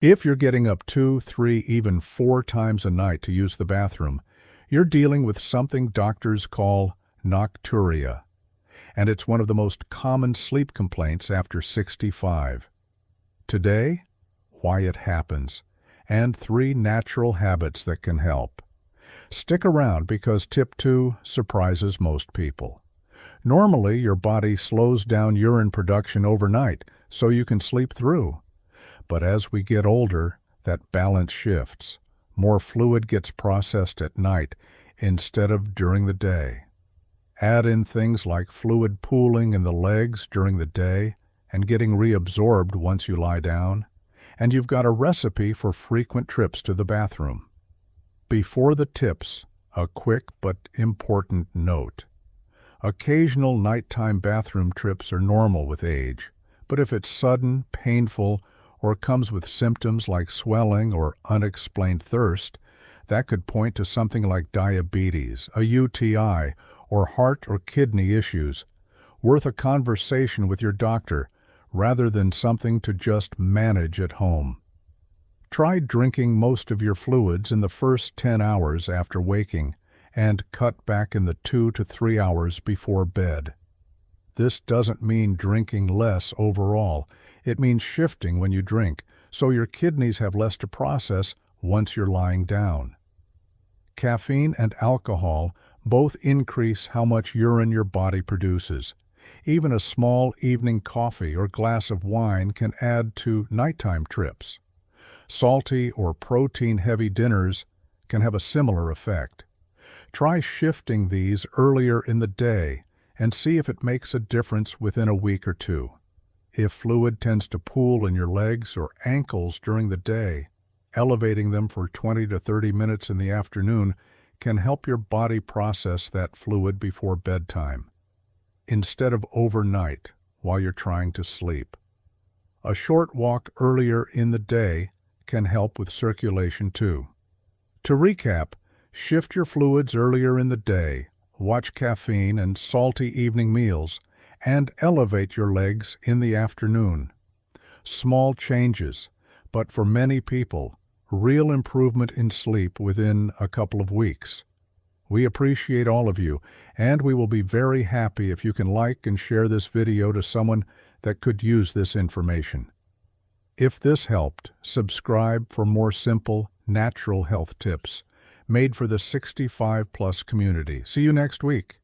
If you're getting up 2, 3, even 4 times a night to use the bathroom, you're dealing with something doctors call nocturia, and it's one of the most common sleep complaints after 65. Today, why it happens, and 3 natural habits that can help. Stick around because tip 2 surprises most people. Normally, your body slows down urine production overnight so you can sleep through. But as we get older, that balance shifts. More fluid gets processed at night instead of during the day. Add in things like fluid pooling in the legs during the day and getting reabsorbed once you lie down, and you've got a recipe for frequent trips to the bathroom. Before the tips, a quick but important note. Occasional nighttime bathroom trips are normal with age, but if it's sudden, painful, or comes with symptoms like swelling or unexplained thirst, that could point to something like diabetes, a UTI, or heart or kidney issues, worth a conversation with your doctor rather than something to just manage at home. Try drinking most of your fluids in the first 10 hours after waking and cut back in the 2 to 3 hours before bed. This doesn't mean drinking less overall. It means shifting when you drink, so your kidneys have less to process once you're lying down. Caffeine and alcohol both increase how much urine your body produces. Even a small evening coffee or glass of wine can add to nighttime trips. Salty or protein-heavy dinners can have a similar effect. Try shifting these earlier in the day and see if it makes a difference within a week or 2. If fluid tends to pool in your legs or ankles during the day, elevating them for 20 to 30 minutes in the afternoon can help your body process that fluid before bedtime, instead of overnight while you're trying to sleep. A short walk earlier in the day can help with circulation too. To recap, shift your fluids earlier in the day, watch caffeine and salty evening meals, and elevate your legs in the afternoon. Small changes, but for many people, real improvement in sleep within a couple of weeks. We appreciate all of you, and we will be very happy if you can like and share this video to someone that could use this information. If this helped, subscribe for more simple, natural health tips made for the 65-plus community. See you next week.